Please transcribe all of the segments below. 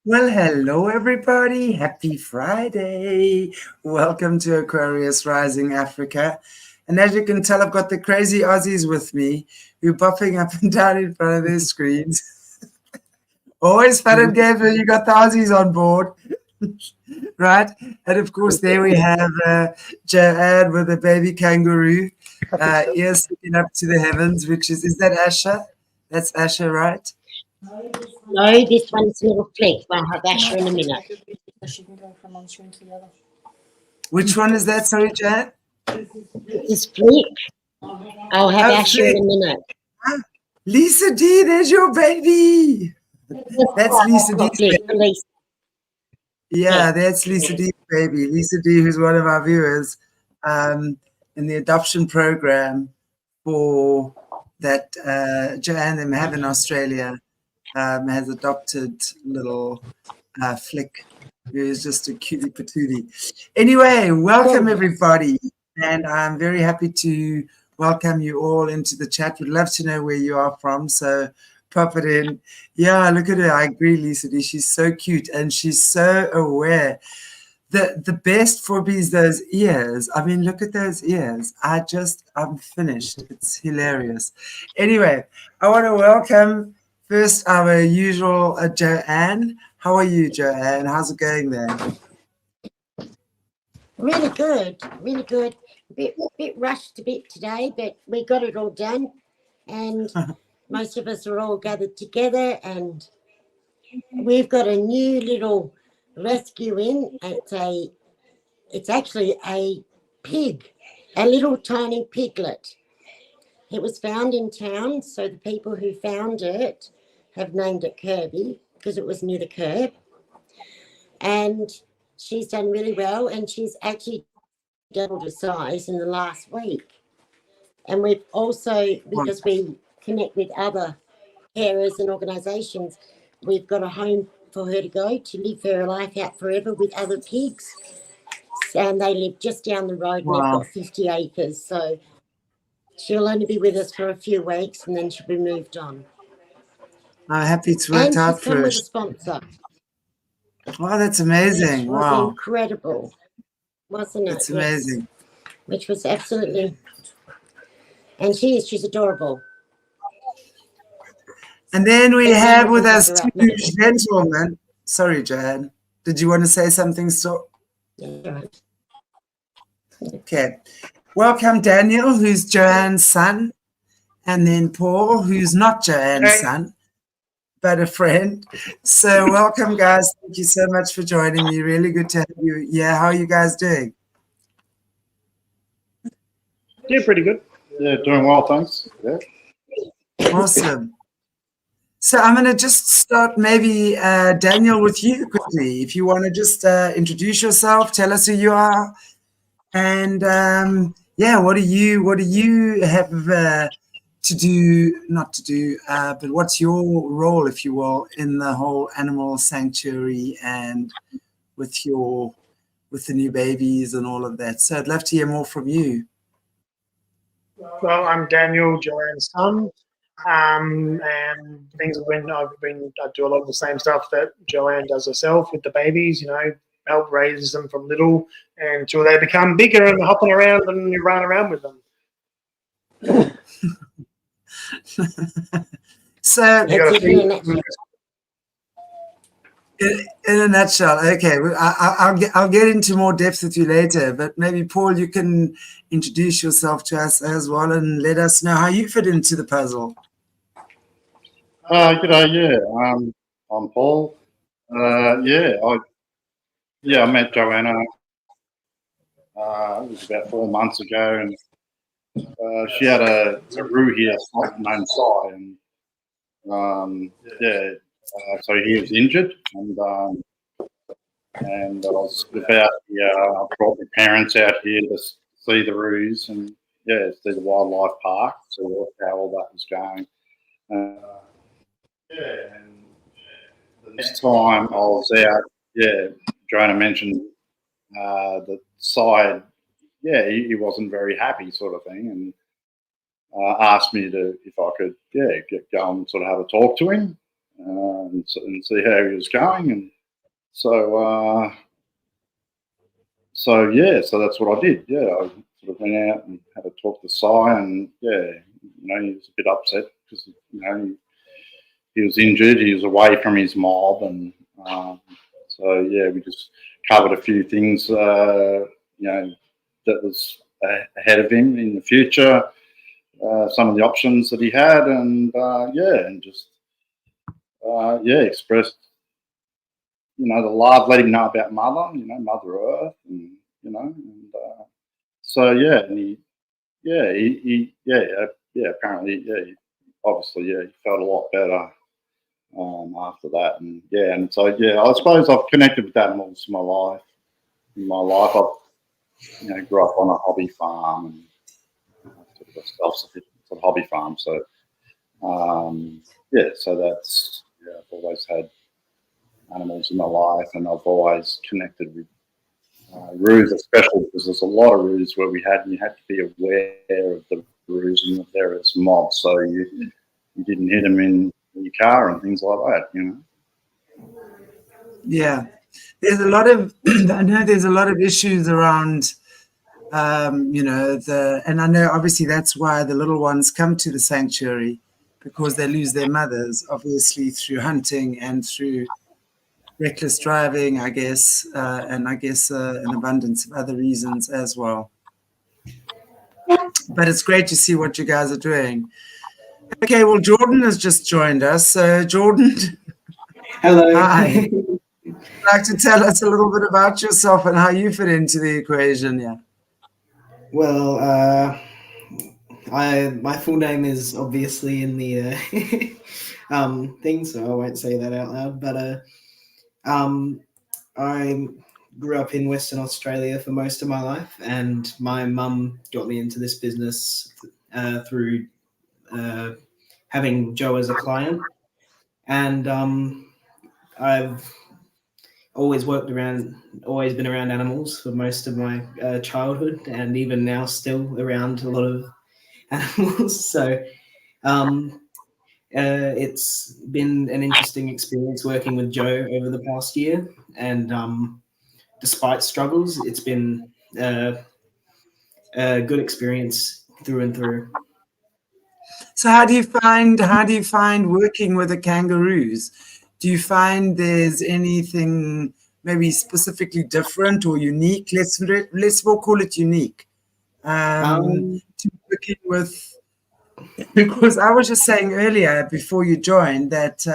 Well, hello everybody. Happy Friday. Welcome to Aquarius Rising Africa. And as you can tell, I've got the crazy Aussies with me who are bopping up and down in front of their screens. Always fun and games when you got the Aussies on board, right? And of course, there we have Joanne with a baby kangaroo, ears sticking up to the heavens, is that Asha? That's Asha, right? No, this one's a little fleck. I'll have Asher in a minute. She can go from one stream to the other. Which one is that? Sorry, Joanne? This fleck. I'll have Oh, Asher in Flick. a minute. Lisa D, there's your baby. That's Lisa D's Fleck, baby. release. Yeah, that's Lisa D's baby. Lisa D, who's one of our viewers in the adoption program for that Joanne them have in Australia, has adopted little Flick, who is just a cutie patootie. Anyway, welcome everybody. And I'm very happy to welcome you all into the chat. We'd love to know where you are from. So pop it in. Yeah, look at her. I agree, Lisa D. She's so cute and she's so aware. The best for me is those ears. I mean, look at those ears. I'm finished. It's hilarious. Anyway, I want to welcome first our usual Joanne. How are you, Joanne? How's it going there? Really good, really good. Bit rushed a bit today, but we got it all done. And most of us are all gathered together, and we've got a new little rescue in. It's actually a pig, a little tiny piglet. It was found in town, so the people who found it have named it Kirby because it was near the curb. And she's done really well, and she's actually doubled her size in the last week. And we've also, because we connect with other carers and organisations, we've got a home for her to go to live her life out forever with other pigs. And they live just down the road, and they've got 50 acres. So she'll only be with us for a few weeks, and then she'll be moved on. I'm happy it's worked out And she's come for with us. a sponsor. Wow, that's amazing. Which was Wow. incredible, wasn't it? It's amazing. Yes. Which was absolutely... And she's adorable. And then we have with us two gentlemen. Sorry, Joanne. Did you want to say something? Yeah. Okay. Welcome, Daniel, who's Joanne's son. And then Paul, who's not Joanne's son, but a friend. So welcome, guys. Thank you so much for joining me. Really good to have you. Yeah, how are you guys doing? Yeah, pretty good. Yeah, doing well, thanks. Yeah. Awesome. So I'm going to just start maybe, Daniel, with you quickly. If you want to just introduce yourself, tell us who you are. And yeah, what do you have to do, not to do, but what's your role, if you will, in the whole animal sanctuary and with the new babies and all of that? So I'd love to hear more from you. Well, I'm Daniel, Joanne's son, and I do a lot of the same stuff that Joanne does herself with the babies. You know, help raise them from little until they become bigger and hopping around and you run around with them. So in a nutshell, okay, I'll get into more depth with you later, but maybe Paul, you can introduce yourself to us as well and let us know how you fit into the puzzle. G'day, yeah. I'm Paul. I met Joanna. It was about 4 months ago, and she had a roo here named Sai, and so he was injured, and I was about I brought my parents out here to see the roos and see the wildlife park, see how all that was going. And this time I was out. Joanna mentioned the side. He wasn't very happy, sort of thing, and asked me if I could go and sort of have a talk to him. and see how he was going. And so so that's what I did. Yeah, I sort of went out and had a talk to Si, and yeah, he was a bit upset because he was injured. He was away from his mob, and so yeah, we just covered a few things, that was ahead of him in the future. Some of the options that he had, and just expressed, the love, let him know about Mother, Mother Earth, and so yeah, and he apparently, he obviously, he felt a lot better after that, and so I suppose I've connected with animals in my life. I grew up on a hobby farm, and sort of a self-sufficient sort of hobby farm. So so that's I've always had animals in my life, and I've always connected with roos, especially because there's a lot of roos where you had to be aware of the roos and the various mobs, so you didn't hit them in your car and things like that. Yeah, there's a lot of I know there's a lot of issues around and I know obviously that's why the little ones come to the sanctuary, because they lose their mothers, obviously through hunting and through reckless driving, I guess, and I guess an abundance of other reasons as well. But it's great to see what you guys are doing. Okay, well, Jordan has just joined us. So, Jordan. Hello. Hi. Would you like to tell us a little bit about yourself and how you fit into the equation? Yeah. Well, my full name is obviously in the thing, so I won't say that out loud. But I grew up in Western Australia for most of my life, and my mum got me into this business through having Joe as a client, and I've always been around animals for most of my childhood, and even now still around a lot of animals. So it's been an interesting experience working with Joe over the past year, and despite struggles, it's been a good experience through and through. So how do you find working with the kangaroos? Do you find there's anything maybe specifically different or unique? Let's more call it unique. To working with, because I was just saying earlier before you joined that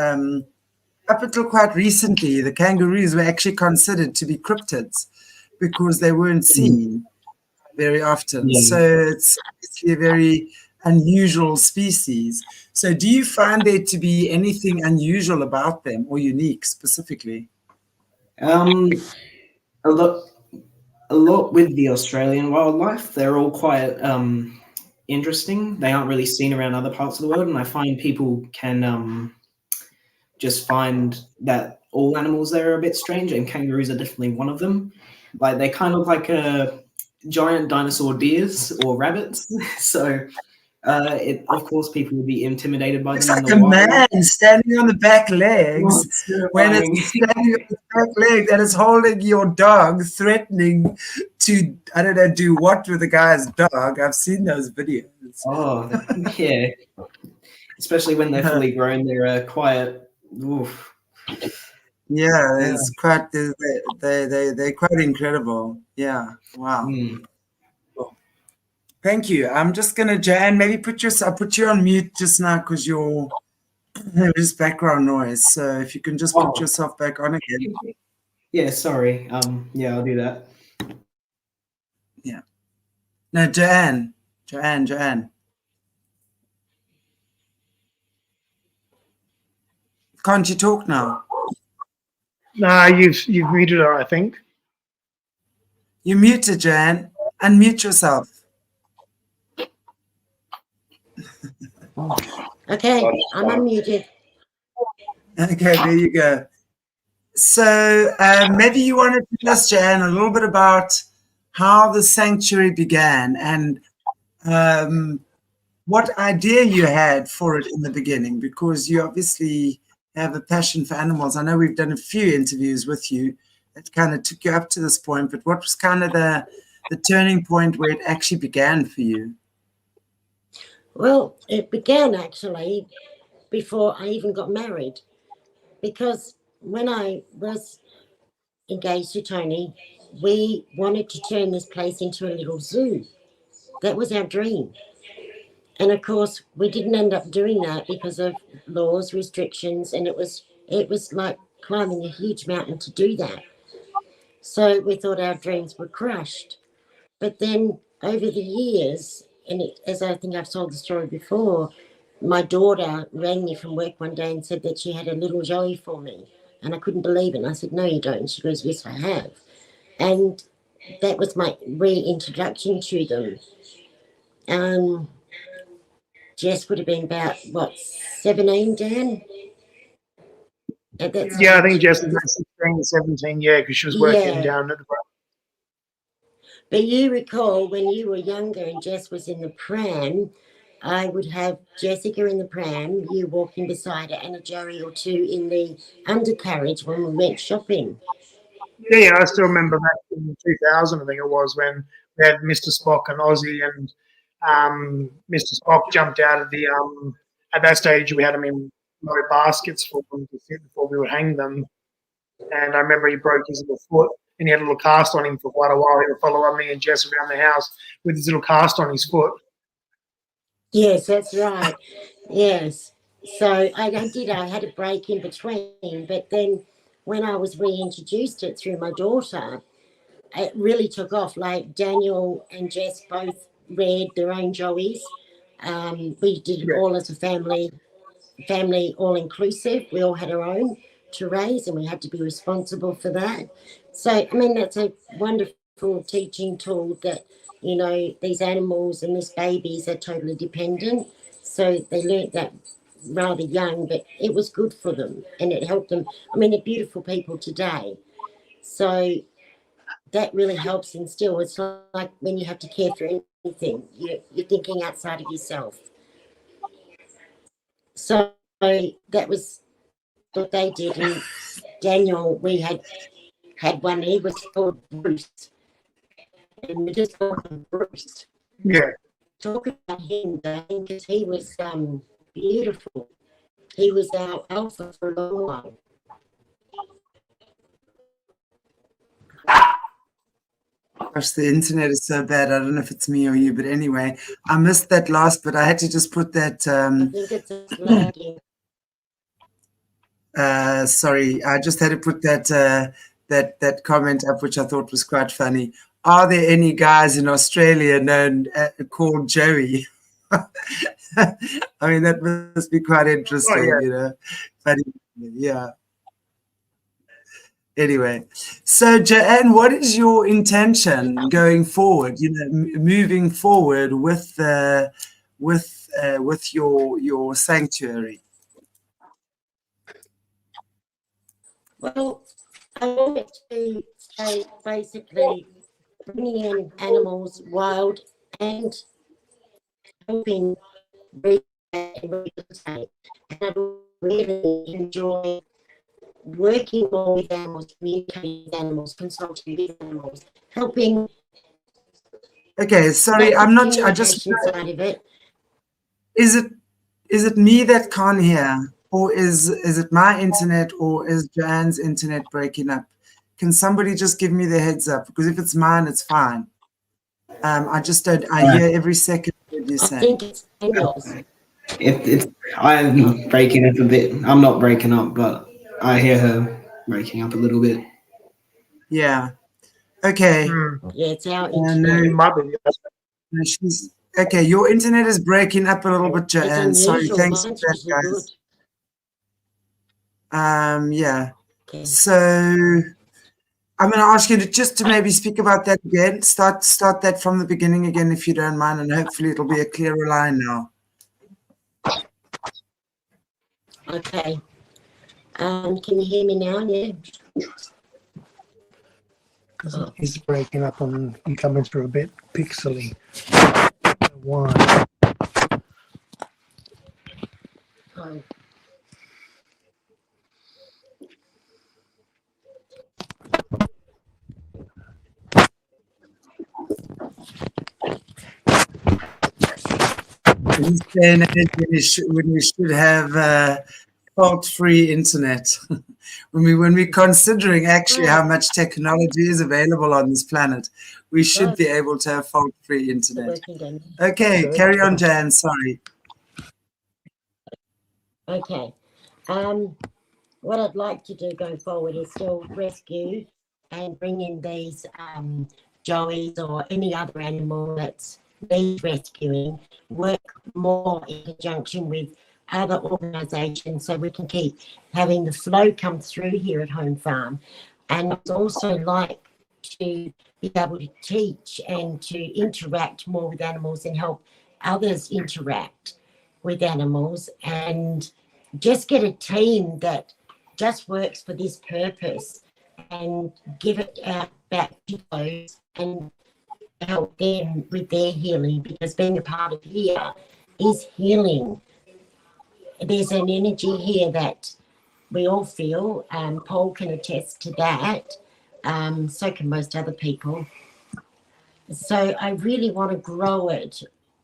up until quite recently, the kangaroos were actually considered to be cryptids because they weren't seen very often. Yeah. So it's obviously a very unusual species. So do you find there to be anything unusual about them or unique specifically? A lot with the Australian wildlife. They're all quite interesting. They aren't really seen around other parts of the world, and I find people can just find that all animals there are a bit strange, and kangaroos are definitely one of them. Like, they kind of like giant dinosaur deers or rabbits. So of course people would be intimidated by It's them. like a man standing on the back legs. When terrifying. it's standing on the back leg and it's holding your dog, threatening to, I don't know, do what with the guy's dog. I've seen those videos. Oh, yeah. Especially when they're fully grown, they're quiet. Oof. Yeah, it's quite, they're quite incredible. Yeah, wow. Thank you. I'm just going to, Joanne, maybe I'll put you on mute just now because there is background noise. So if you can just put yourself back on again. Yeah, sorry. Yeah, I'll do that. Yeah. No, Joanne. Can't you talk now? No, you've muted her, I think. You're muted, Joanne. Unmute yourself. Okay, I'm unmuted. Okay, there you go. So maybe you want to tell us, Joanne, a little bit about how the sanctuary began and what idea you had for it in the beginning, because you obviously have a passion for animals. I know we've done a few interviews with you that kind of took you up to this point, but what was kind of the turning point where it actually began for you? Well, it began actually before I even got married, because when I was engaged to Tony, we wanted to turn this place into a little zoo. That was our dream. And of course, we didn't end up doing that because of laws, restrictions, and it was like climbing a huge mountain to do that. So we thought our dreams were crushed. But then over the years, and as I think I've told the story before, my daughter rang me from work one day and said that she had a little Joey for me. And I couldn't believe it. And I said, no, you don't. She goes, yes, I have. And that was my reintroduction to them. Jess would have been about, 17, Dan? At that stage. Yeah, I think Jess was about 16, 17, yeah, because she was working down at the But you recall when you were younger and Jess was in the pram, I would have Jessica in the pram, you walking beside her, and a Joey or two in the undercarriage when we went shopping. Yeah, I still remember back in 2000, I think it was, when we had Mr. Spock and Ozzy, and Mr. Spock jumped out of the at that stage we had him in baskets for them to sit before we would hang them. And I remember he broke his little foot and he had a little cast on him for quite a while. He would follow me and Jess around the house with his little cast on his foot. Yes, that's right. Yes. So I had a break in between, but then when I was reintroduced it through my daughter, it really took off. Like Daniel and Jess both reared their own Joeys. We did it all as a family all inclusive. We all had our own to raise and we had to be responsible for that. So, I mean, that's a wonderful teaching tool that, you know, these animals and these babies are totally dependent. So they learnt that rather young, but it was good for them and it helped them. I mean, they're beautiful people today. So that really helps instill. It's like when you have to care for anything, you're thinking outside of yourself. So that was what they did. And Daniel, we had one, he was called Bruce. And we just called him Bruce. Yeah. Talk about him, Dane, because he was beautiful. He was our alpha for a long while. Gosh, the internet is so bad. I don't know if it's me or you, but anyway, I missed that last bit. I had to just put that. I think it's lagging. Sorry, I just had to put that that comment up, which I thought was quite funny. Are there any guys in Australia known called Joey? I mean, that must be quite interesting, you know. But yeah. Anyway, so Joanne, what is your intention going forward? You know, moving forward with your sanctuary. Well, I wanted to say basically bringing in animals wild and helping breed and rehabilitate. And I really enjoy working more with animals, communicating with animals, consulting with animals, helping. Okay, sorry, I'm not. I just. Side of it. Is it me that can't hear, or is it my internet, or is Joanne's internet breaking up? Can somebody just give me the heads up? Because if it's mine, it's fine. I just don't. I hear every second what you're saying. I think it's Daniel's. I'm breaking up a bit. I'm not breaking up, but I hear her breaking up a little bit. Yeah. Okay. Yeah, it's our internet. No, she's okay. Your internet is breaking up a little bit, Joanne. Sorry. Thanks for that, guys. Yeah. Okay. So I'm going to ask you to maybe speak about that again. Start that from the beginning again, if you don't mind, and hopefully it'll be a clearer line now. Okay. Can you hear me now? Yeah. He's breaking up and coming through a bit pixely. One. Oh. in this day and age when we should have fault-free internet. when we're considering actually how much technology is available on this planet, we should be able to have fault-free internet. Okay, carry on, Jan. Sorry. Okay. What I'd like to do going forward is still rescue and bring in these joeys or any other animal that's needs rescuing, work more in conjunction with other organisations so we can keep having the flow come through here at Home Farm. And I'd also like to be able to teach and to interact more with animals and help others interact with animals and just get a team that just works for this purpose and give it back to those and help them with their healing, because being a part of here is healing. There's an energy here that we all feel. Paul can attest to that. So can most other people. So I really want to grow it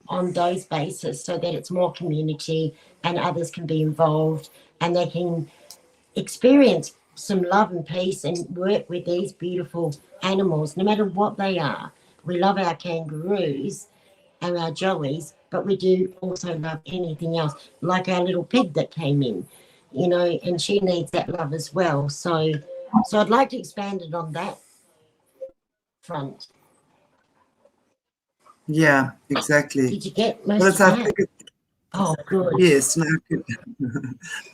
on those bases so that it's more community and others can be involved and they can experience some love and peace and work with these beautiful animals, no matter what they are. We love our kangaroos and our joeys, but we do also love anything else, like our little pig that came in, you know, and she needs that love as well. So I'd like to expand it on that front. Yeah, exactly. Did you get most of that? Oh, good. Yes, no,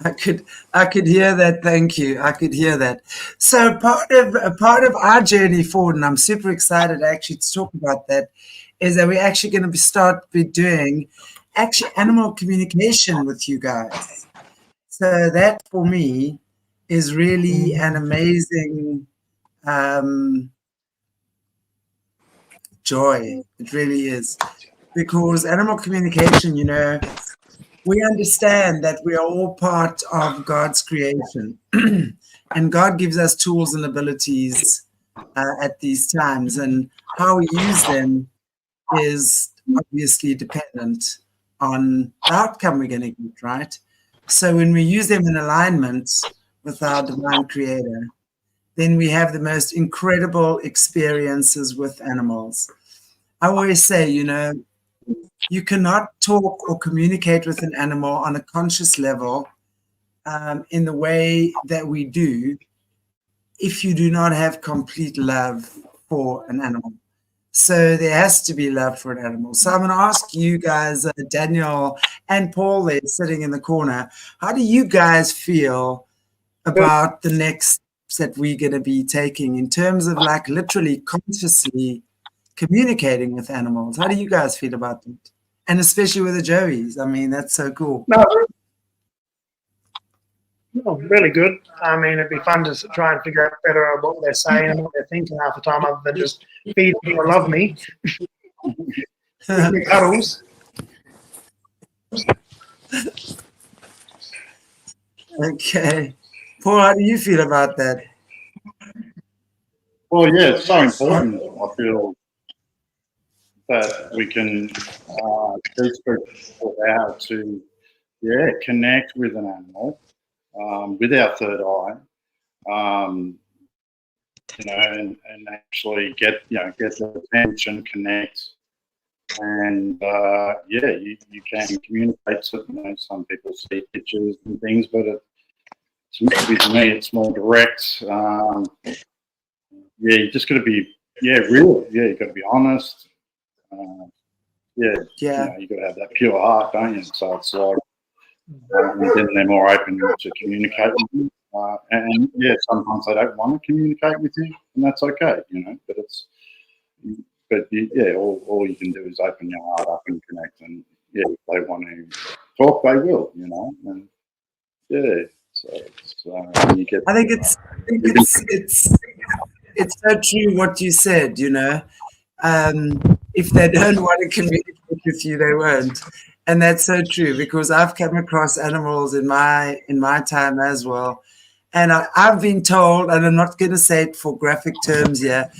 I could hear that. Thank you. I could hear that. So part of our journey forward, and I'm super excited actually to talk about that, is that we're actually going to start doing actually animal communication with you guys. So that for me is really an amazing joy. It really is. Because animal communication, you know, we understand that we are all part of God's creation. And God gives us tools and abilities at these times. And how we use them is obviously dependent on the outcome we're going to get, right? So when we use them in alignment with our divine creator, then we have the most incredible experiences with animals. I always say, you know, you cannot talk or communicate with an animal on a conscious level in the way that we do if you do not have complete love for an animal. So there has to be love for an animal. So I'm going to ask you guys, Daniel and Paul, they're sitting in the corner. How do you guys feel about the next steps that we're going to be taking in terms of like literally consciously communicating with animals? How do you guys feel about that? And especially with the joeys. I mean, that's so cool. No, really good. I mean, it'd be fun to try and figure out better what they're saying and what they're thinking half the time, other than just feed me or love me. Cuddles. Okay. Paul, how do you feel about that? Well, yeah, it's so important. I feel that we can teach people how to, connect with an animal, with our third eye, you know, and actually get their attention, connect, and you can communicate. So, you know, some people see pictures and things, but to me, it's more direct. You just got to be real. You got to be honest. You know, you got to have that pure heart, don't you? So it's like, and then they're more open to communicate with you. And sometimes they don't want to communicate with you, and that's okay, you know. All you can do is open your heart up and connect. And if they want to talk, they will, you know. And so you get. I think it's so true what you said, you know. If they don't want to communicate with you, they won't. And that's so true, because I've come across animals in my time as well. And I've been told, and I'm not going to say it for graphic terms here,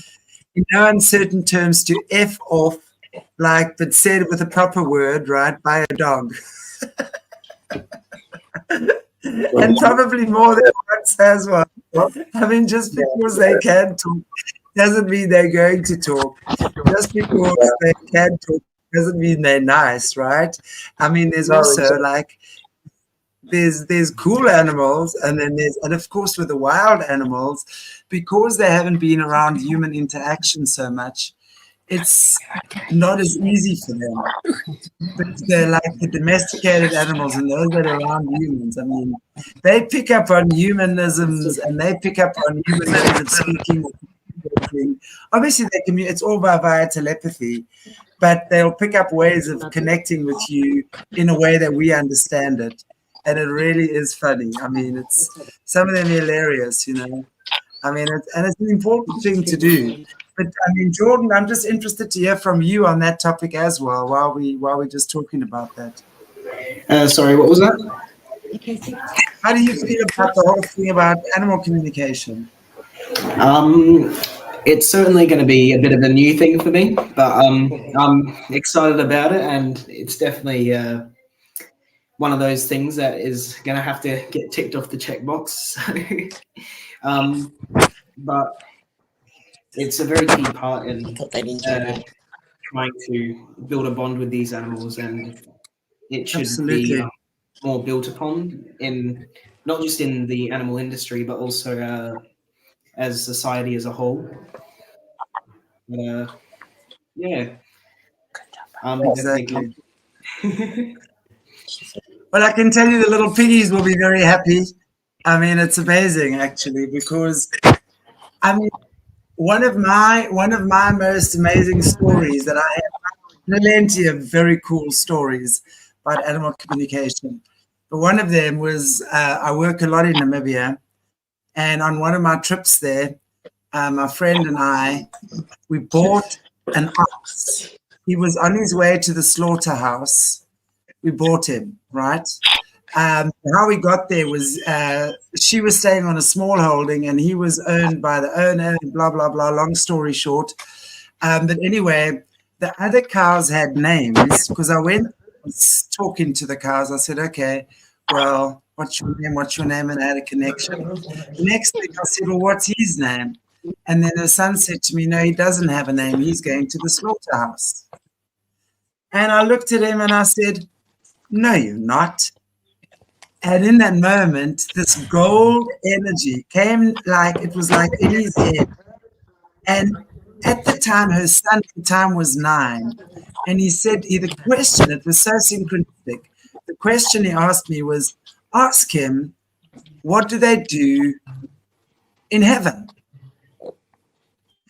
in no uncertain terms, to F off like, but said with a proper word, right, by a dog. And probably more than once as well. I mean, just because they can talk doesn't mean they're going to talk. Just because they can talk doesn't mean they're nice, right? I mean, there's also like there's cool animals, and then and of course with the wild animals, because they haven't been around human interaction so much, it's not as easy for them. But they're like the domesticated animals and those that are around humans. I mean, they pick up on humanisms and they pick up on human ways of speaking. Obviously, they communicate. It's all via telepathy, but they'll pick up ways of connecting with you in a way that we understand it, and it really is funny. I mean, it's some of them are hilarious, you know. I mean, it's an important thing to do. But I mean, Jordan, I'm just interested to hear from you on that topic as well. While we're just talking about that. Sorry, what was that? How do you feel about the whole thing about animal communication? It's certainly going to be a bit of a new thing for me, but I'm excited about it, and it's definitely one of those things that is going to have to get ticked off the checkbox. But it's a very key part in trying to build a bond with these animals, and it should be more built upon in not just in the animal industry, but also as society as a whole. Yeah. Exactly. Well, I can tell you the little piggies will be very happy. I mean, it's amazing actually, because I mean, one of my most amazing stories that I have plenty of very cool stories about animal communication. But one of them was I work a lot in Namibia, and on one of my trips there, my friend and I, we bought an ox. He was on his way to the slaughterhouse. We bought him, right? How we got there was she was staying on a small holding and he was owned by the owner, blah, blah, blah, long story short. But anyway, the other cows had names because I went talking to the cows. I said, okay, well, what's your name? What's your name? And I had a connection. The next thing I said, well, what's his name? And then the son said to me, no, he doesn't have a name. He's going to the slaughterhouse. And I looked at him and I said, no, you're not. And in that moment, this gold energy came like, it was like in his head. And at the time, her son at the time was 9. And he said, the question, it was so synchronistic. The question he asked me was, ask him, what do they do in heaven?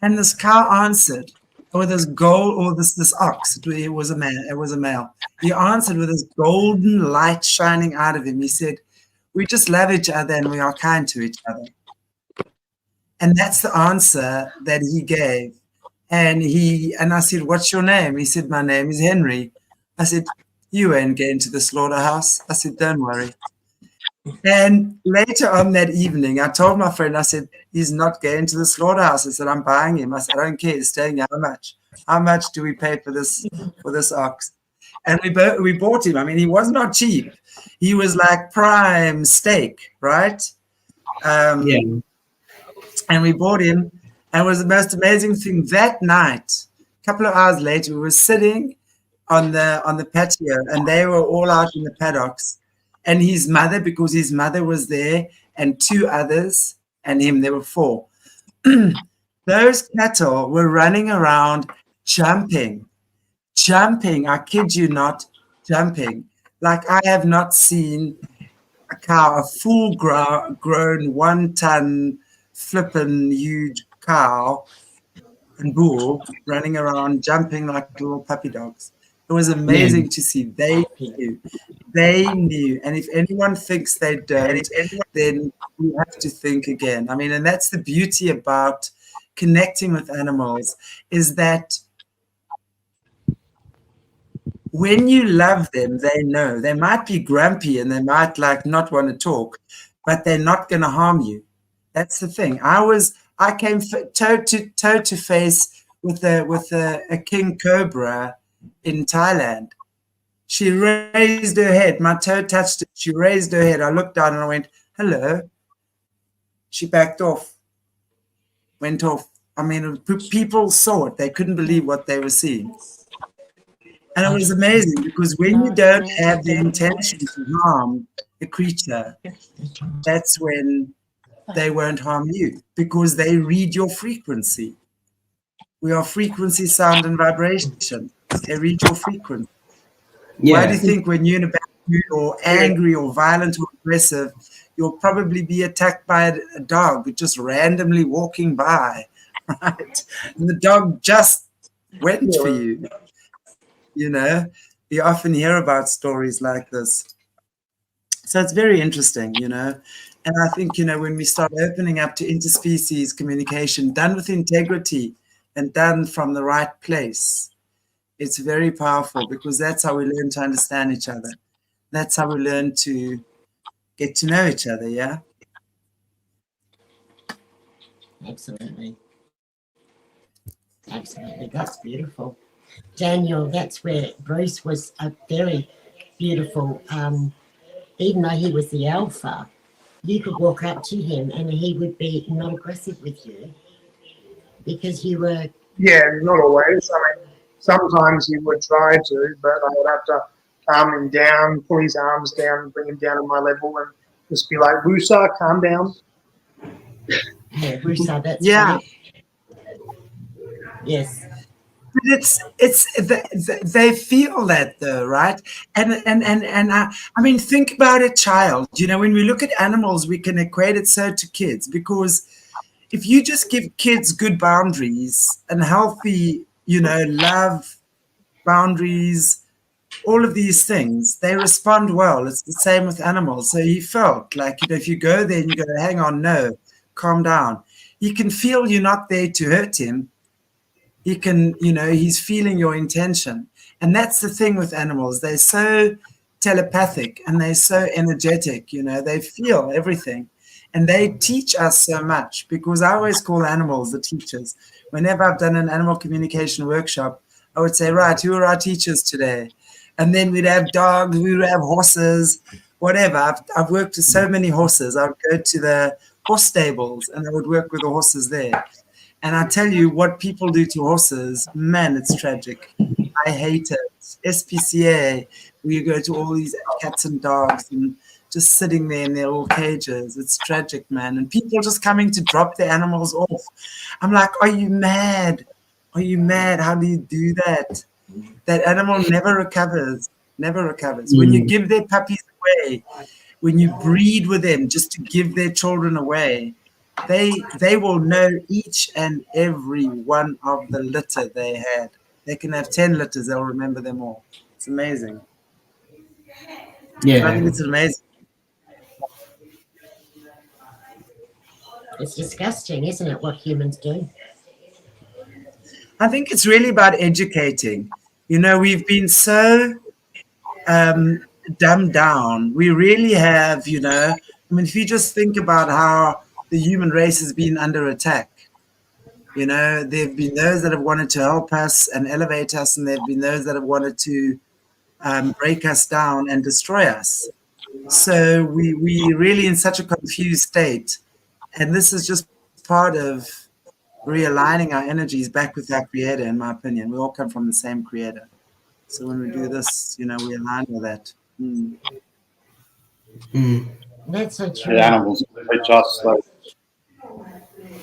And this cow answered, or this gold, or this ox, it was a male. He answered with this golden light shining out of him. He said, we just love each other and we are kind to each other. And that's the answer that he gave. And I said, what's your name? He said, my name is Henry. I said, you ain't going to the slaughterhouse. I said, don't worry. And later on that evening, I told my friend, I said, he's not going to the slaughterhouse. I said, I'm buying him. I said, I don't care. He's staying here. How much? How much do we pay for this ox? And we bought him. I mean, he was not cheap. He was like prime steak, right? Yeah. And we bought him. And it was the most amazing thing. That night, a couple of hours later, we were sitting on the patio, and they were all out in the paddocks. And his mother, because his mother was there, and 2 others, and him, there were 4. Those cattle were running around jumping, I kid you not, jumping. Like I have not seen a cow, a full-grown 1-ton flippin' huge cow and bull running around jumping like little puppy dogs. It was amazing to see. They knew. And if anyone thinks they don't, then we have to think again. I mean, and that's the beauty about connecting with animals, is that when you love them, they know. They might be grumpy and they might like not want to talk, but they're not going to harm you. That's the thing. I came toe to face with a king cobra in Thailand. She raised her head. My toe touched it. She raised her head. I looked down and I went, hello. She backed off, went off. I mean, people saw it. They couldn't believe what they were seeing. And it was amazing because when you don't have the intention to harm the creature, that's when they won't harm you, because they read your frequency. We are frequency, sound, and vibration. They read your frequency. Yeah. Why do you think when you're in a bad mood or angry or violent or aggressive, you'll probably be attacked by a dog just randomly walking by, right? And the dog just went for you. You know, you often hear about stories like this. So it's very interesting, you know. And I think, you know, when we start opening up to interspecies communication done with integrity and done from the right place, it's very powerful, because that's how we learn to understand each other. That's how we learn to get to know each other, yeah? Absolutely. Absolutely. That's beautiful. Daniel, that's where Bruce was a very beautiful, even though he was the alpha, you could walk up to him and he would be not aggressive with you because you were... Yeah, not always. I mean, sometimes he would try to, but I would have to calm him down, pull his arms down, bring him down to my level and just be like, Wusa, calm down. Yeah, Wusa, that's yeah. Funny. Yes. But they feel that though, right? And I mean, think about a child. You know, when we look at animals, we can equate it so to kids, because if you just give kids good boundaries and healthy, you know, love, boundaries, all of these things, they respond well. It's the same with animals. So he felt like, you know, if you go there and you go, hang on, no, calm down. He can feel you're not there to hurt him. He can, you know, he's feeling your intention. And that's the thing with animals. They're so telepathic and they're so energetic, you know, they feel everything. And they teach us so much, because I always call animals the teachers. Whenever I've done an animal communication workshop, I would say, right, who are our teachers today? And then we'd have dogs, we would have horses, whatever. I've worked with so many horses. I would go to the horse stables and I would work with the horses there. And I tell you, what people do to horses, man, it's tragic. I hate it. SPCA, where you go to all these cats and dogs and just sitting there in their little cages. It's tragic, man. And people just coming to drop their animals off. I'm like, are you mad? Are you mad? How do you do that? That animal never recovers, never recovers. When you give their puppies away, when you breed with them just to give their children away, they will know each and every one of the litter they had. They can have 10 litters, they'll remember them all. It's amazing. Yeah. I think it's amazing. It's disgusting, isn't it, what humans do? I think it's really about educating. You know, we've been so dumbed down. We really have, you know, I mean, if you just think about how the human race has been under attack. You know, there have been those that have wanted to help us and elevate us, and there have been those that have wanted to break us down and destroy us. So we really in such a confused state. And this is just part of realigning our energies back with our creator, in my opinion. We all come from the same creator. So when we do this, you know, we align with that. That's so true. The animals teach us that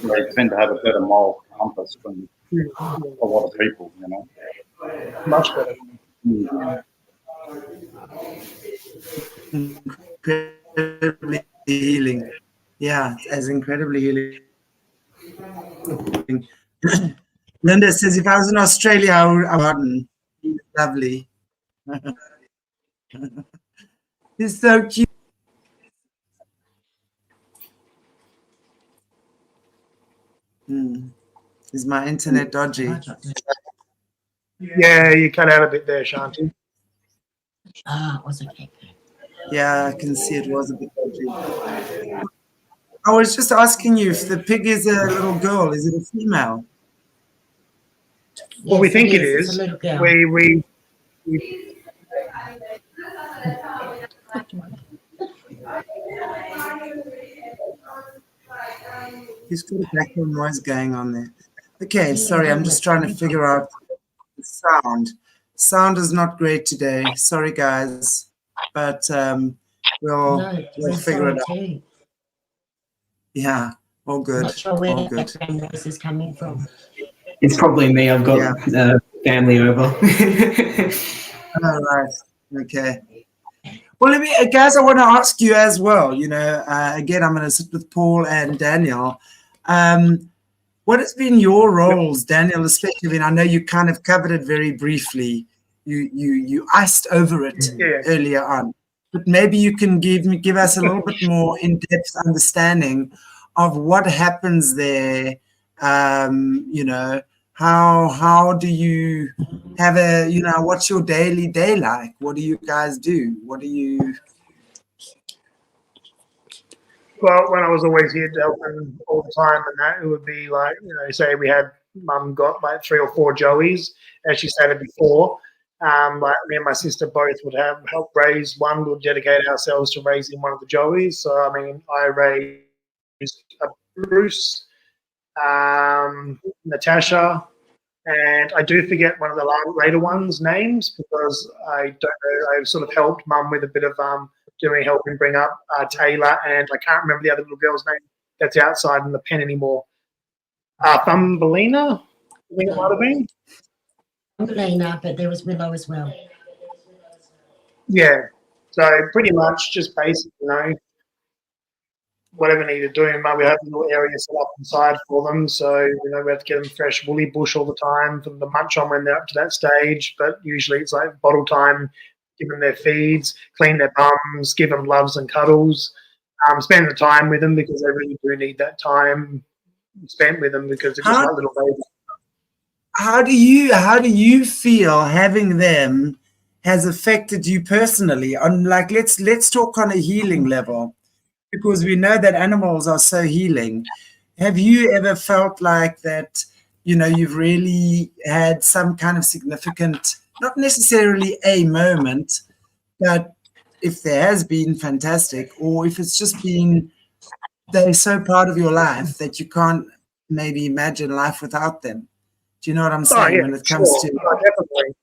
they tend to have a better moral compass than a lot of people, you know. Much better. Incredibly healing. Yeah, as incredibly healing. Linda says, if I was in Australia, I would. He's lovely. He's so cute. Is my internet dodgy? Yeah, you cut out a bit there, Shanti. Ah, it was okay. Yeah, I can see it was a bit dodgy. I was just asking you if the pig is a little girl. Is it a female? Well, we Yes, think it It's is. a little girl. We He's got a background noise going on there. Okay, sorry, I'm just trying to figure out the sound. Sound is not great today. Sorry, guys, but we'll figure it out. Too. Yeah, all good. Not sure where All that good. background noise is coming from. It's probably me. I've got family over. All right. Okay. Well, let me, guys, I want to ask you as well. You know, again, I'm going to sit with Paul and Daniel. What has been your roles, Daniel, especially? I mean, I know you kind of covered it very briefly. You iced over it earlier on, but maybe you can give us a little bit more in-depth understanding of what happens there. You know, how do you have what's your daily day like? What do you guys do? What do you? Well, when I was always here helping all the time, and that it would be like, you know, say we had Mum got like 3 or 4 Joeys, as she stated before. Like me and my sister both would have help raise one. We'll dedicate ourselves to raising one of the Joeys. So I mean, I raised Bruce, Natasha, and I do forget one of the later ones' names because I don't know. I've sort of helped Mum with a bit of helping bring up Taylor, and I can't remember the other little girl's name that's outside in the pen anymore. Thumbelina, I think it might have been. Thumbelina, but there was Willow as well. Yeah, so pretty much just basic, you know, whatever needed doing. We have a little area set up inside for them, so you know we have to get them fresh woolly bush all the time for them to munch on when they're up to that stage. But usually it's like bottle time. Give them their feeds, clean their bums, give them loves and cuddles, spend the time with them because they really do need that time spent with them because they're just like little babies. How do you feel having them has affected you personally? On like let's talk on a healing level, because we know that animals are so healing. Have you ever felt like that? You know, you've really had some kind of significant, not necessarily a moment, but if there has been, fantastic, or if it's just been they're so part of your life that you can't maybe imagine life without them. Do you know what I'm saying? When it comes to definitely.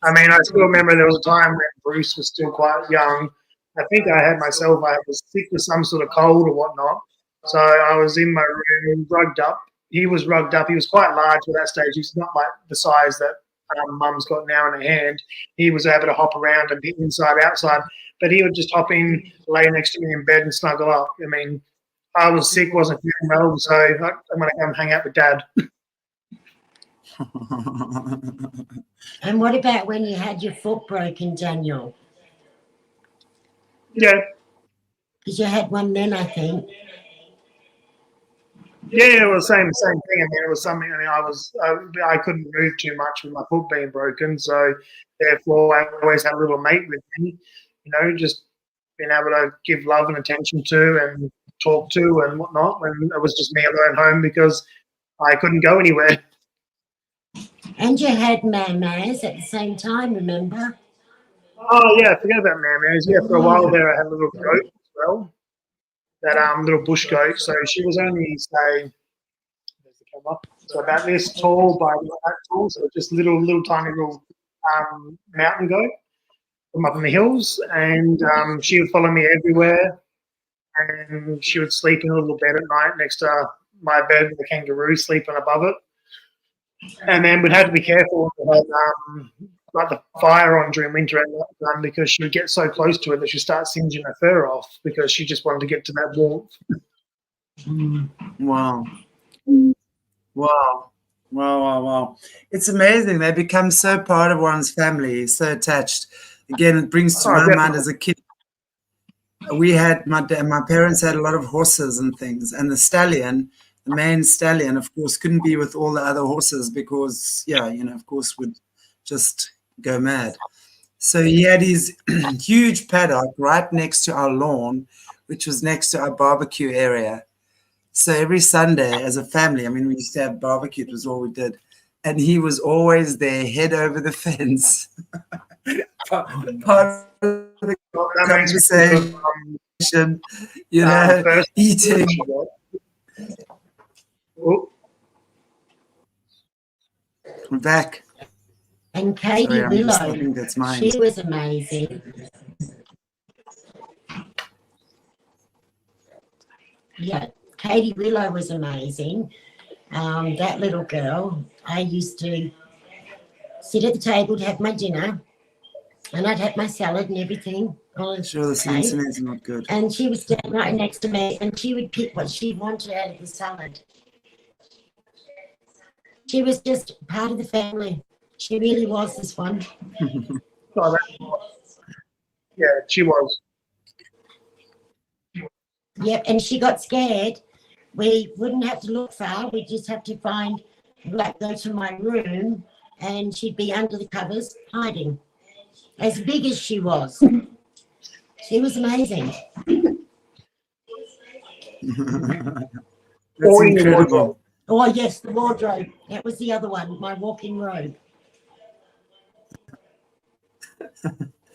I mean, I still remember there was a time when Bruce was still quite young. I think I was sick with some sort of cold or whatnot. So I was in my room, rugged up. He was rugged up. He was quite large at that stage. He's not like the size that Mum's got now in her hand. He was able to hop around and be inside, outside. But he would just hop in, lay next to me in bed and snuggle up. I mean, I was sick, wasn't feeling well, so I'm going to come hang out with Dad. And what about when you had your foot broken, Daniel? Yeah. Because you had one then, I think. Yeah, it was the same thing. I mean, it was something. I mean, I couldn't move too much with my foot being broken, so therefore I always had a little mate with me. You know, just being able to give love and attention to and talk to and whatnot. When it was just me alone home because I couldn't go anywhere. And you had Mamaz at the same time, remember? Oh yeah, forget about Mamaz. Yeah, for a while there I had a little goat as well. That little bush goat. So she was only say, there's the camera. So about this tall by that tall. So just little tiny little mountain goat from up in the hills, and she would follow me everywhere. And she would sleep in a little bed at night next to my bed with the kangaroo sleeping above it. And then we'd have to be careful with like the fire on during winter at night because she would get so close to it that she'd start singeing her fur off because she just wanted to get to that warmth. Wow. Wow. Wow. It's amazing. They become so part of one's family, so attached. Again, it brings to my mind as a kid. We had, my parents had a lot of horses and things, and the main stallion, of course, couldn't be with all the other horses because, of course, would just go mad. So he had his huge paddock right next to our lawn, which was next to our barbecue area. So every Sunday as a family, I mean, we used to have barbecue, it was all we did. And he was always there, head over the fence. part of the Well, that makes me think conversation, of, you know, first eating. Oh, I'm back. And Katie Sorry, I Willow, think that's mine. she was amazing. Yeah, Katie Willow was amazing. That little girl, I used to sit at the table to have my dinner, and I'd have my salad and everything on Sure, this plate. internet's not good. And she was standing right next to me, and she would pick what she wanted out of the salad. She was just part of the family. She really was, this one. oh, yeah, she was. Yep, and she got scared. We wouldn't have to look far. We'd just have to find, like, go to my room, and she'd be under the covers hiding. As big as she was. She was amazing. That's incredible. Oh, yes, the wardrobe. That was the other one, my walk-in robe.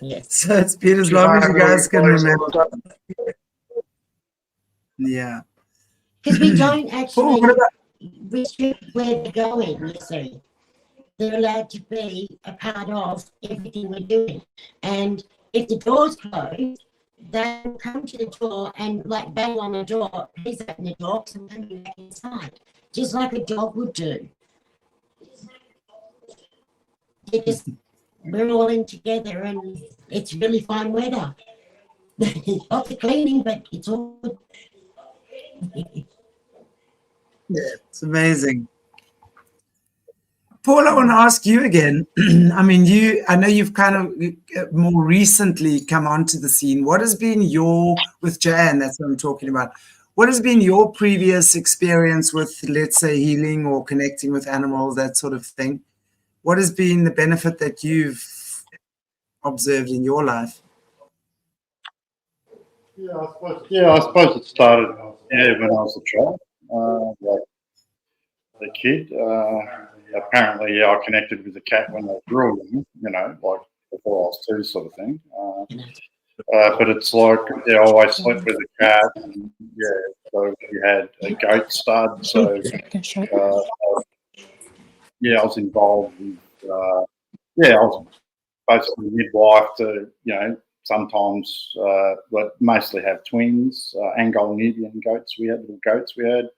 Yes. So it's been as long as you guys can remember. Yeah. Because we don't actually what about- restrict where they're going, you see. They're allowed to be a part of everything we're doing. And if the door's closed, they'll come to the door and, like, bang on the door. Please open the door because I'm coming back inside. Just like a dog would do. We're all in together, and it's really fine weather. Lots of cleaning, but it's all good. Yeah, it's amazing. Paul, I want to ask you again. I mean, I know you've kind of more recently come onto the scene. What has been with Joanne, that's what I'm talking about. What has been your previous experience with, let's say, healing or connecting with animals, that sort of thing? What has been the benefit that you've observed in your life? Yeah, I suppose it started when I was a child, like a kid. Apparently, I connected with the cat when I was real young, like before I was 2, sort of thing. But it's like, I always slept with a cat, and so we had a goat stud. So, I was involved with, I was basically midwife to, sometimes, but mostly have twins, Anglo-Indian goats. We had little goats we had.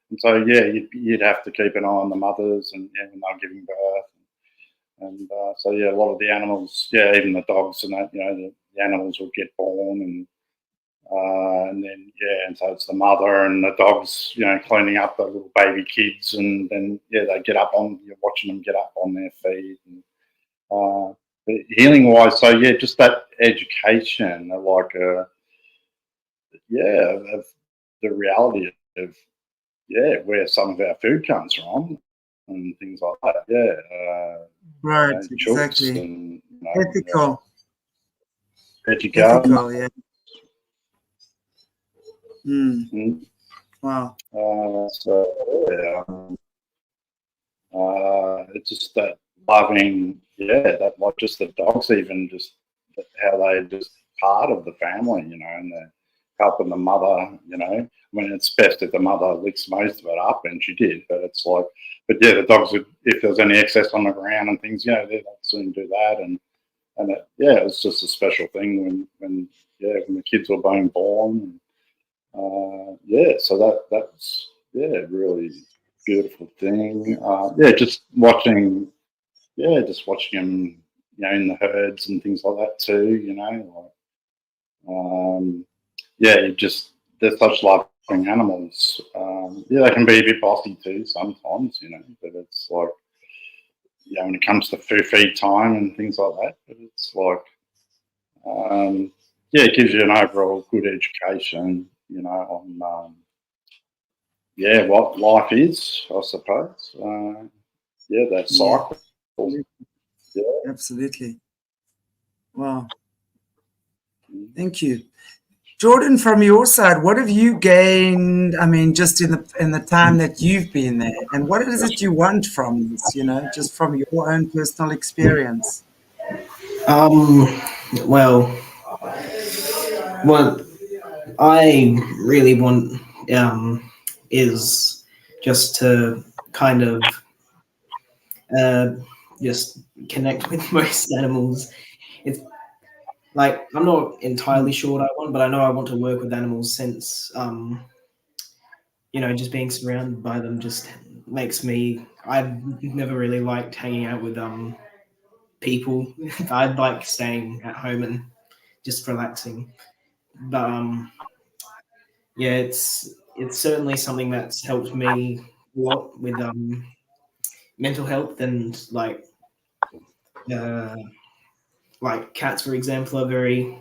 And so, you'd have to keep an eye on the mothers and when they're giving birth. And so, a lot of the animals, even the dogs and that, the animals would get born and then, and so it's the mother and the dogs, cleaning up the little baby kids. And then, they get up on, you're watching them get up on their feet. And healing-wise, so, just that education, like, of the reality of, where some of our food comes from and things like that. Right, exactly. And, ethical. Ethical, yeah. Wow. It's just that loving, that like just the dogs, even just how they just part of the family, and they're helping the mother, I mean, it's best if the mother licks most of it up, and she did, but it's like, the dogs would, if there's any excess on the ground and things, they'd soon do that, and it, it was just a special thing when the kids were being born, and, so that's really beautiful thing. Just watching them, in the herds and things like that too, they're such loving animals. They can be a bit bossy too sometimes, but it's like, when it comes to feed time and things like that, but it's like, it gives you an overall good education, on, what life is, I suppose. That cycle. Yeah. Absolutely. Wow. Thank you. Jordan, from your side, what have you gained, I mean, just in the time that you've been there, and what is it you want from this, just from your own personal experience? Well, what I really want is just to kind of just connect with most animals. It's like I'm not entirely sure what I want, but I know I want to work with animals since you know, just being surrounded by them just makes me. I've never really liked hanging out with people. I like staying at home and just relaxing. But yeah, it's certainly something that's helped me a lot with mental health and uh, like cats, for example, are very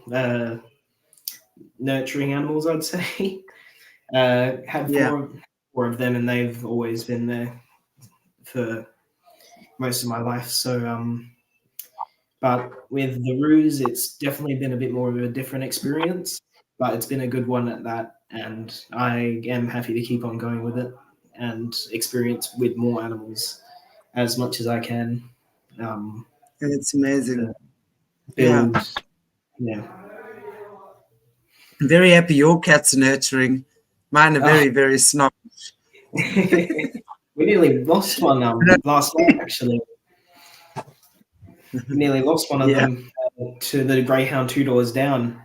nurturing animals. I'd say had Yeah. four of them, and they've always been there for most of my life. So but with the ruse, it's definitely been a bit more of a different experience, but it's been a good one at that. And I am happy to keep on going with it and experience with more animals as much as I can. It's amazing. To build, yeah. I'm very happy your cat's nurturing. Mine are very, very snobbish. We nearly lost one last night, actually. We nearly lost one of them to the greyhound 2 doors down,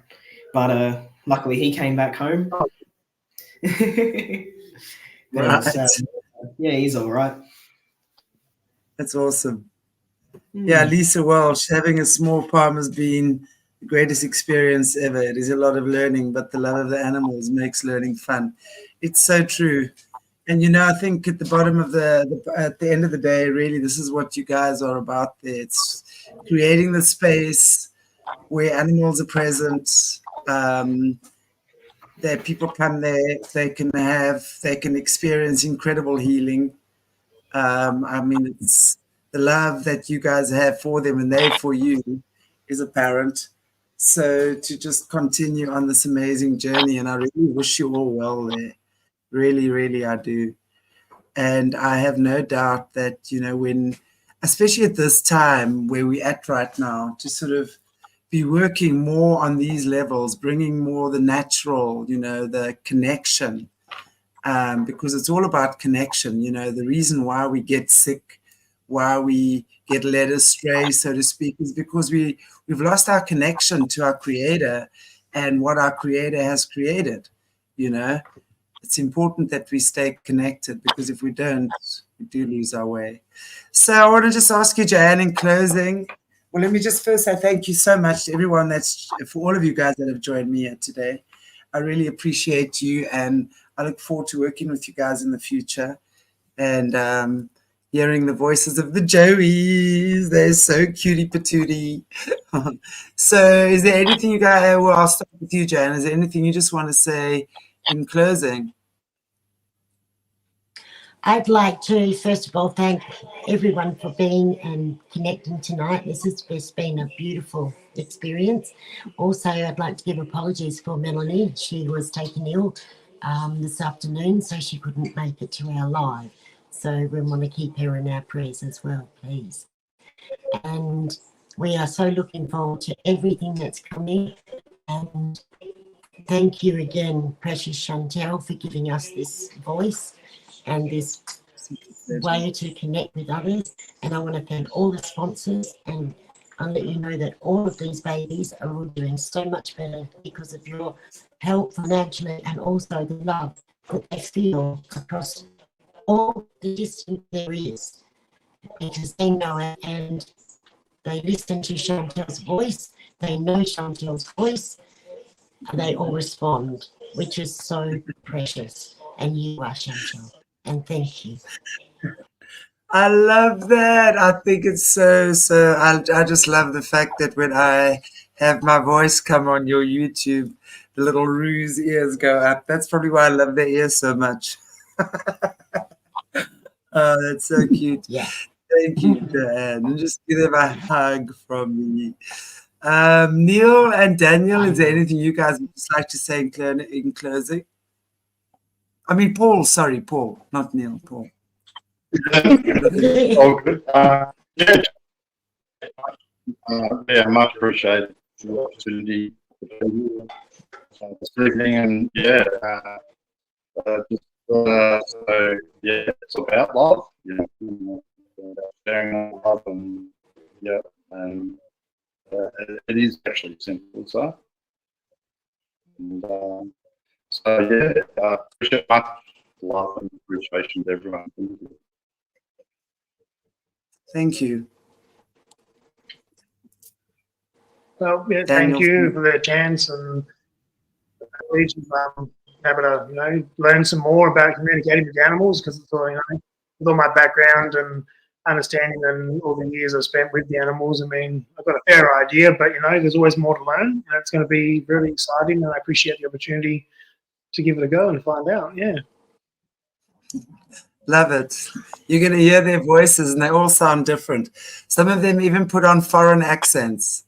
but luckily he came back home. Right. Yeah, he's all right. That's awesome. Yeah, Lisa Welsh, having a small farm has been the greatest experience ever. It is a lot of learning, but the love of the animals makes learning fun. It's so true. And you know, I think at the bottom of at the end of the day, really, this is what you guys are about there. It's creating the space where animals are present. That people come there, they can experience incredible healing. I mean, it's the love that you guys have for them and they for you is apparent. So to just continue on this amazing journey, and I really wish you all well there. Really, really, I do. And I have no doubt that, you know, when, especially at this time where we're at right now, to sort of be working more on these levels, bringing more the natural, you know, the connection, because it's all about connection. You know, the reason why we get sick, why we get led astray, so to speak, is because we've lost our connection to our Creator and what our Creator has created, you know. It's important that we stay connected, because if we don't, we do lose our way. So I want to just ask you, Joanne, in closing. Well, let me just first say thank you so much to everyone for all of you guys that have joined me here today. I really appreciate you, and I look forward to working with you guys in the future and hearing the voices of the Joeys. They're so cutie patootie. So is there anything you guys, well, I'll start with you, Joanne. Is there anything you just want to say in closing? I'd like to, first of all, thank everyone for being and connecting tonight. This has just been a beautiful experience. Also, I'd like to give apologies for Melanie. She was taken ill this afternoon, so she couldn't make it to our live. So we want to keep her in our prayers as well, please. And we are so looking forward to everything that's coming. And thank you again, precious Chantelle, for giving us this voice and this way to connect with others. And I want to thank all the sponsors, and I'll let you know that all of these babies are all doing so much better because of your help financially, and also the love that they feel across all the distance there is, because they know it and they listen to Chantelle's voice, they know Chantelle's voice, and they all respond, which is so precious. And you are, Chantelle. And thank you. I love that. I think it's so. I just love the fact that when I have my voice come on your YouTube, the little ruse ears go up. That's probably why I love their ears so much. Oh, that's so cute. Yeah. Thank you, Joanne. And just give them a hug from me. Neil and Daniel, is there anything you guys would just like to say in closing? I mean, Paul, sorry, Paul, not Neil, Paul. All good. Yeah, Yeah, much appreciated the opportunity to be here this evening, and yeah, so yeah, it's about love, about sharing love, and yeah, and it is actually simple, so. And, so yeah, appreciate much love and appreciation to everyone. Thank you. Well, yeah, Daniel, thank you for the chance and able to learn some more about communicating with animals, because it's all, with all my background and understanding and all the years I've spent with the animals, I mean, I've got a fair idea, but there's always more to learn, and it's going to be really exciting, and I appreciate the opportunity to give it a go and find out. Yeah. love it. You're going to hear their voices, and they all sound different. Some of them even put on foreign accents.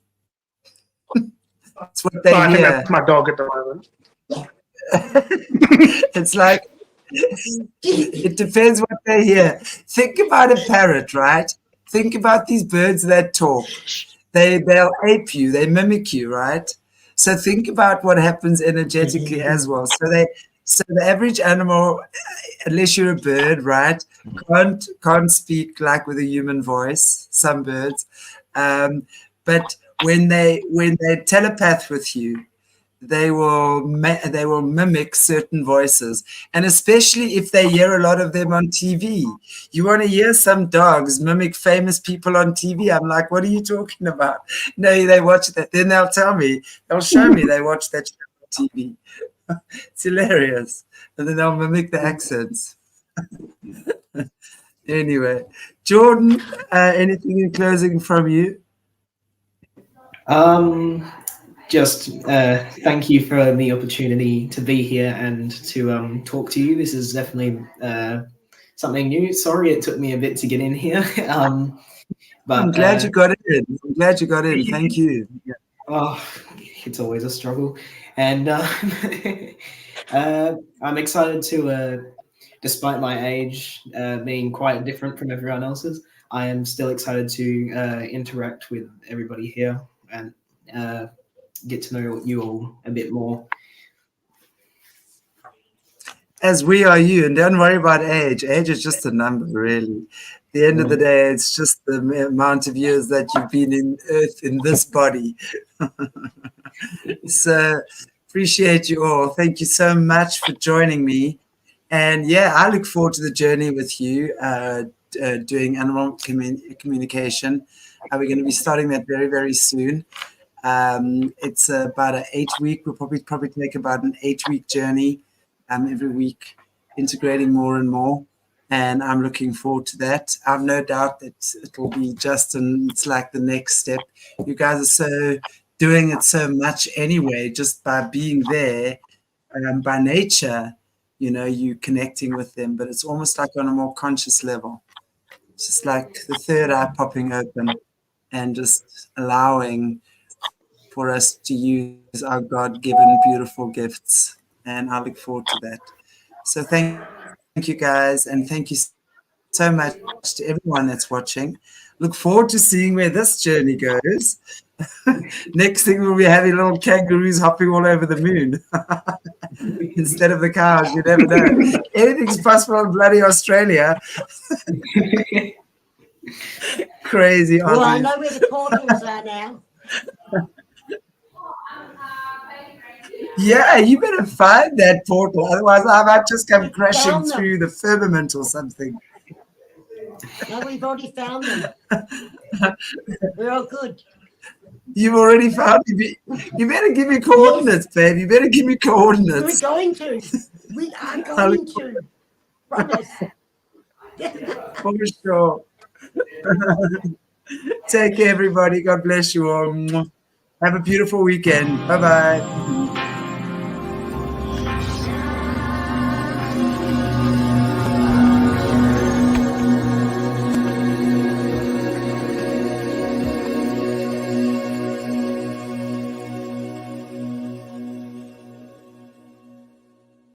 That's what they I think hear. that's my dog at the moment. It's like, it depends what they hear. Think about a parrot, right? Think about these birds that talk. They'll ape you, they mimic you, right? So think about what happens energetically as well. So the average animal, unless you're a bird, right, can't speak like with a human voice. Some birds, but when they telepath with you, they will mimic certain voices, and especially if they hear a lot of them on TV. You want to hear some dogs mimic famous people on TV? I'm like, what are you talking about? No, they watch that. Then they'll tell me, they'll show me they watch that show on TV. It's hilarious, and then they'll mimic the accents. Anyway, Jordan, anything in closing from you? Just thank you for the opportunity to be here and to talk to you. This is definitely something new. Sorry it took me a bit to get in here. But I'm glad you got in. I'm glad you got in. Thank you. Yeah. Oh, it's always a struggle. And I'm excited to, despite my age being quite different from everyone else's, I am still excited to interact with everybody here and get to know you all a bit more. As we are you, and don't worry about age. Age is just a number, really. At the end of the day, it's just the amount of years that you've been in Earth in this body. So appreciate you all. Thank you so much for joining me. And yeah, I look forward to the journey with you doing animal communication. We're going to be starting that very, very soon. It's about an 8-week. We'll probably take about an 8-week journey every week, integrating more and more. And I'm looking forward to that. I've no doubt that it'll be it's like the next step. You guys are so doing it so much anyway, just by being there, by nature, you connecting with them, but it's almost like on a more conscious level. It's just like the third eye popping open and just allowing for us to use our God-given beautiful gifts. And I look forward to that. So thank you guys, and thank you so much to everyone that's watching. Look forward to seeing where this journey goes. Next thing we'll be having little kangaroos hopping all over the moon instead of the cows. You never know. Anything's possible in bloody Australia. Crazy. Well, I know where the portals are now. Yeah, you better find that portal. Otherwise, I might just come crashing through the firmament or something. No, we've already found them. We're all good. You've already found them. You better give me coordinates, babe. You better give me coordinates. We're going to. We are going to. Promise. For sure. Take care, everybody. God bless you all. Have a beautiful weekend. Bye-bye.